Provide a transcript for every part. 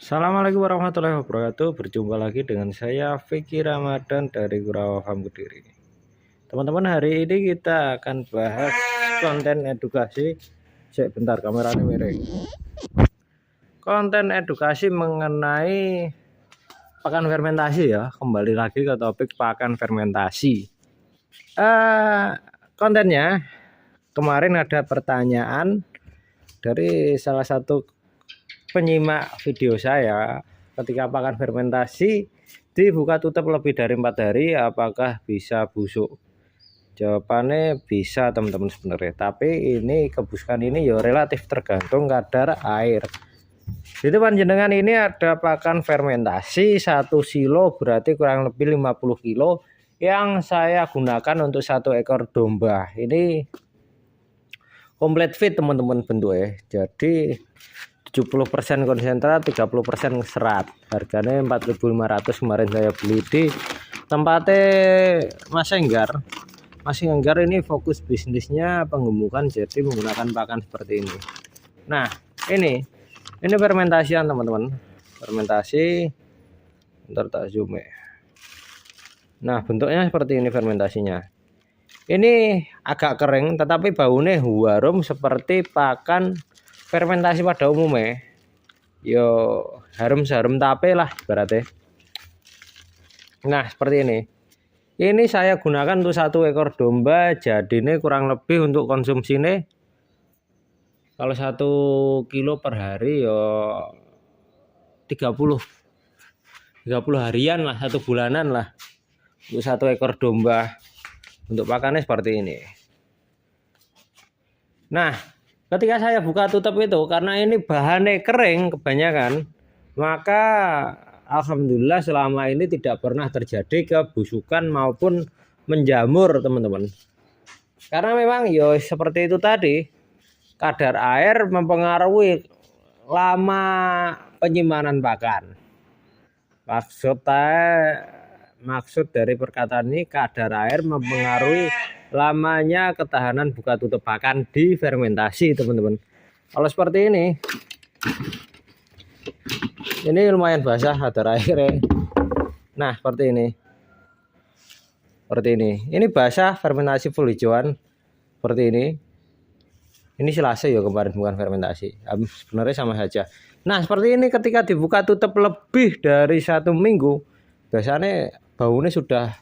Assalamualaikum warahmatullahi wabarakatuh. Berjumpa lagi dengan saya Vicky Ramadan dari Gurawa Farm Kediri. Teman-teman, hari ini kita akan bahas konten edukasi. Bentar, kameranya miring. Konten edukasi mengenai pakan fermentasi ya. Kembali lagi ke topik pakan fermentasi. Kontennya kemarin ada pertanyaan dari salah satu penyimak video saya, ketika pakan fermentasi dibuka tutup lebih dari 4 hari apakah bisa busuk? Jawabannya bisa teman-teman sebenarnya, tapi ini kebusukan ini ya relatif tergantung kadar air. Jadi panjenengan ini ada pakan fermentasi 1 kilo, berarti kurang lebih 50 kilo yang saya gunakan untuk 1 ekor domba. Ini komplit fit teman-teman bentuknya. Jadi 70% konsentrat, 30% serat. Harganya 4.500 kemarin saya beli di tempatnya Mas Enggar. Mas Enggar ini fokus bisnisnya penggemukan, jadi menggunakan pakan seperti ini. Nah, ini fermentasian teman-teman. Fermentasi. Bentar tak zoom ya. Nah, bentuknya seperti ini fermentasinya. Ini agak kering tetapi baunya harum seperti pakan fermentasi pada umumnya. Yo harum tape lah berarti. Nah, seperti ini. Ini saya gunakan untuk 1 ekor domba, jadi ini kurang lebih untuk konsumsi ini kalau 1 kilo per hari yo 30 harian lah, 1 bulanan lah untuk 1 ekor domba. Untuk pakannya seperti ini. Nah, ketika saya buka tutup itu, karena ini bahannya kering kebanyakan, maka alhamdulillah selama ini tidak pernah terjadi kebusukan maupun menjamur teman-teman. Karena memang yo seperti itu tadi, kadar air mempengaruhi lama penyimpanan pakan. Maksud dari perkataan ini, kadar air mempengaruhi lamanya ketahanan buka tutup pakan di fermentasi teman-teman. Kalau seperti ini lumayan basah kadar airnya. Nah, seperti ini. Ini basah fermentasi full hijauan seperti ini. Ini selasa ya kemarin, bukan fermentasi. Sebenarnya sama saja. Nah, seperti ini ketika dibuka tutup lebih dari 1 minggu, biasanya baunya sudah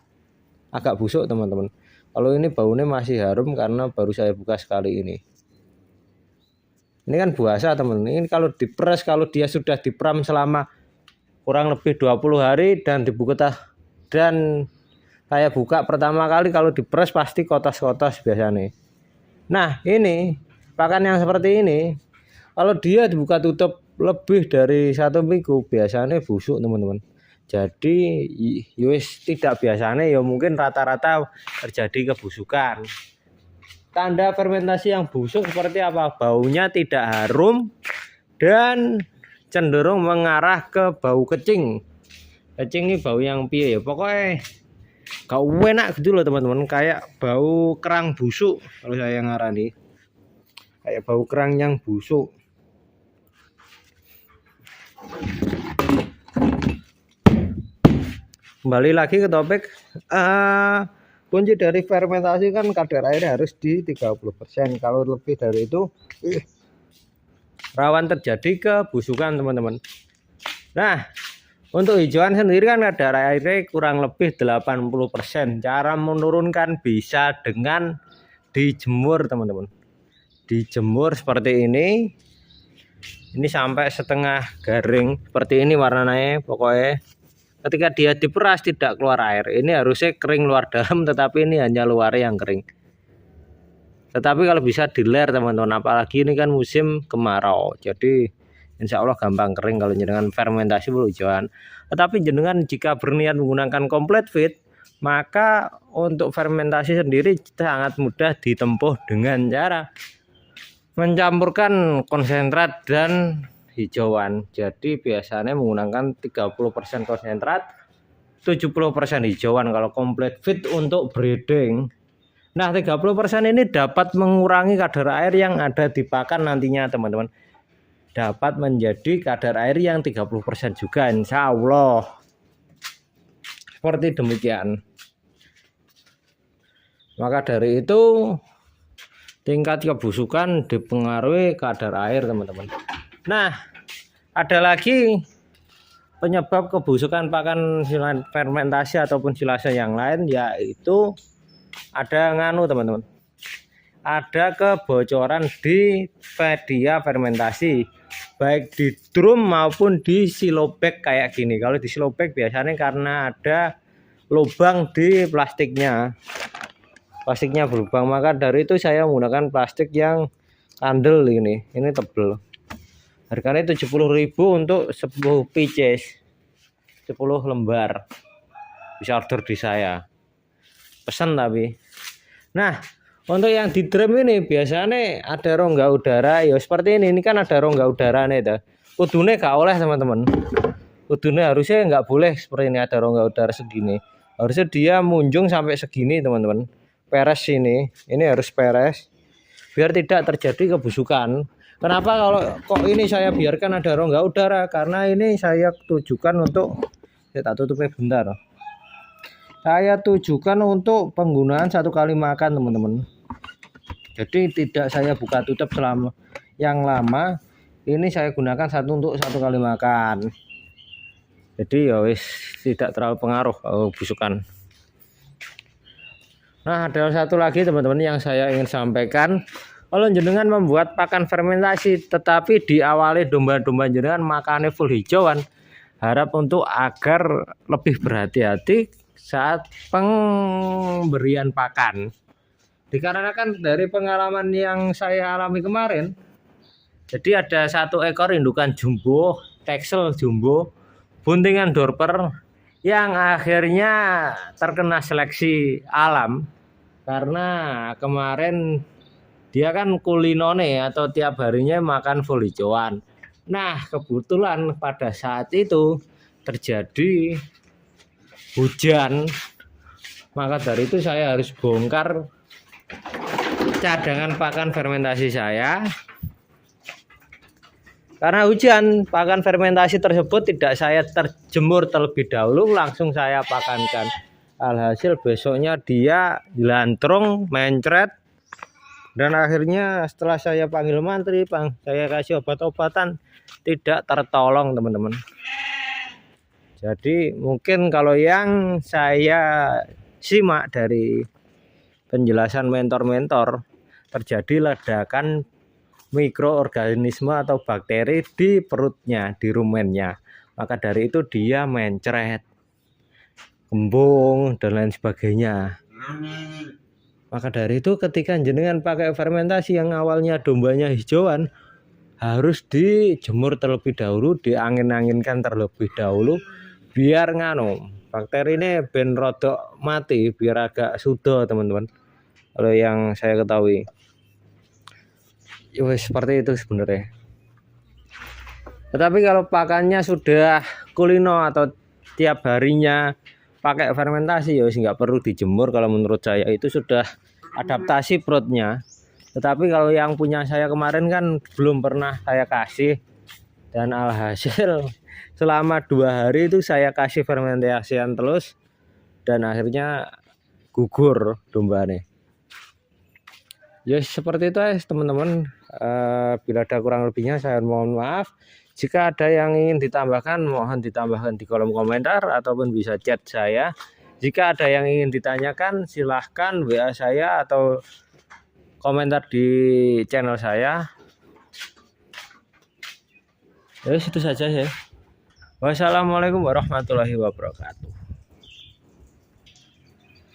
agak busuk teman-teman. Kalau ini baunya masih harum karena baru saya buka sekali ini. Ini kan buasa teman-teman. Ini kalau diperas, kalau dia sudah diperam selama kurang lebih 20 hari dan dibuka dan saya buka pertama kali, kalau diperas pasti kotas-kotas biasanya. Nah, ini pakan yang seperti ini kalau dia dibuka tutup lebih dari 1 minggu biasanya busuk teman-teman. Jadi yus tidak biasanya ya mungkin rata-rata terjadi kebusukan. Tanda fermentasi yang busuk seperti apa? Baunya tidak harum dan cenderung mengarah ke bau kecing. Kecing ini bau yang piye ya? Pokoknya gak enak gitu loh teman-teman, kayak bau kerang busuk kalau saya ngarani. Kayak bau kerang yang busuk. Kembali lagi ke topik, kunci dari fermentasi kan kadar air harus di 30%. Kalau lebih dari itu rawan terjadi kebusukan teman-teman. Nah, untuk hijauan sendiri kan kadar airnya kurang lebih 80%. Cara menurunkan bisa dengan dijemur teman-teman. Dijemur seperti ini. Ini sampai setengah garing seperti ini warnanya pokoknya. Ketika dia diperas tidak keluar air. Ini harusnya kering luar dalam, tetapi ini hanya luar yang kering. Tetapi kalau bisa diler teman-teman, apalagi ini kan musim kemarau. Jadi insya Allah gampang kering kalau jenengan fermentasi full hijauan. Tetapi jenengan jika berniat menggunakan complete fit, maka untuk fermentasi sendiri sangat mudah ditempuh dengan cara mencampurkan konsentrat dan hijauan. Jadi biasanya menggunakan 30% konsentrat, 70% hijauan kalau complete fit untuk breeding. Nah, 30% ini dapat mengurangi kadar air yang ada di pakan nantinya teman-teman. dapat menjadi kadar air yang 30% juga, insya Allah. Seperti demikian. Maka dari itu tingkat kebusukan dipengaruhi kadar air, teman-teman. Nah, ada lagi penyebab kebusukan pakan fermentasi ataupun silase yang lain, yaitu ada teman-teman. Ada kebocoran di media fermentasi, baik di drum maupun di silobag kayak gini. Kalau di silobag biasanya karena ada lubang di plastiknya berlubang, maka dari itu saya menggunakan plastik yang kandel ini tebel. Harganya 70.000 untuk 10 pieces, 10 lembar. Bisa order di saya, pesan tapi. Nah, untuk yang di drum ini biasanya ada rongga udara ya seperti ini kan ada rongga udara nih dah. Kudune gak oleh, teman-teman. Kudune harusnya nggak boleh seperti ini, ada rongga udara segini. Harusnya dia munjung sampai segini, teman-teman. Peres ini harus peres biar tidak terjadi kebusukan. Kenapa kalau kok ini saya biarkan ada rongga udara? Karena ini saya tujukan untuk, saya tak tutupnya bentar. Saya tujukan untuk penggunaan 1 kali makan, teman-teman. Jadi tidak saya buka tutup selama yang lama. Ini saya gunakan untuk 1 kali makan. Jadi ya wis tidak terlalu pengaruh busukan. Nah, ada satu lagi, teman-teman, yang saya ingin sampaikan. Kalau jenengan membuat pakan fermentasi tetapi diawali domba-domba jenengan makannya full hijauan, harap untuk agar lebih berhati-hati saat pemberian pakan. Dikarenakan dari pengalaman yang saya alami kemarin, jadi ada 1 ekor indukan jumbo, Texel jumbo, buntingan dorper, yang akhirnya terkena seleksi alam karena kemarin dia kan kulinone atau tiap harinya makan full hijauan. Nah, kebetulan pada saat itu terjadi hujan. Maka dari itu saya harus bongkar cadangan pakan fermentasi saya. Karena hujan, pakan fermentasi tersebut tidak saya terjemur terlebih dahulu, langsung saya pakankan. Alhasil besoknya dia dilantrung, mencret. Dan akhirnya setelah saya panggil mantri, saya kasih obat-obatan, tidak tertolong, teman-teman. Jadi mungkin kalau yang saya simak dari penjelasan mentor-mentor, terjadi ledakan mikroorganisme atau bakteri di perutnya, di rumennya. Maka dari itu dia mencret, kembung, dan lain sebagainya. Maka dari itu ketika jenengan pakai fermentasi yang awalnya dombanya hijauan, harus dijemur terlebih dahulu, diangin-anginkan terlebih dahulu, biar bakteri ini ben rodok mati, biar agak sudo, teman-teman. Kalau yang saya ketahui, ya seperti itu sebenarnya. Tetapi kalau pakannya sudah kulino atau tiap harinya pakai fermentasi, ya nggak perlu dijemur. Kalau menurut saya itu sudah adaptasi perutnya. Tetapi kalau yang punya saya kemarin kan belum pernah saya kasih, dan alhasil selama 2 hari itu saya kasih fermentasian terus, dan akhirnya gugur dombanya. Ya seperti itu teman-teman. Bila ada kurang lebihnya saya mohon maaf. Jika ada yang ingin ditambahkan, mohon ditambahkan di kolom komentar ataupun bisa chat saya. Jika ada yang ingin ditanyakan, silahkan WA saya atau komentar di channel saya. Ya itu saja ya. Wassalamualaikum warahmatullahi wabarakatuh.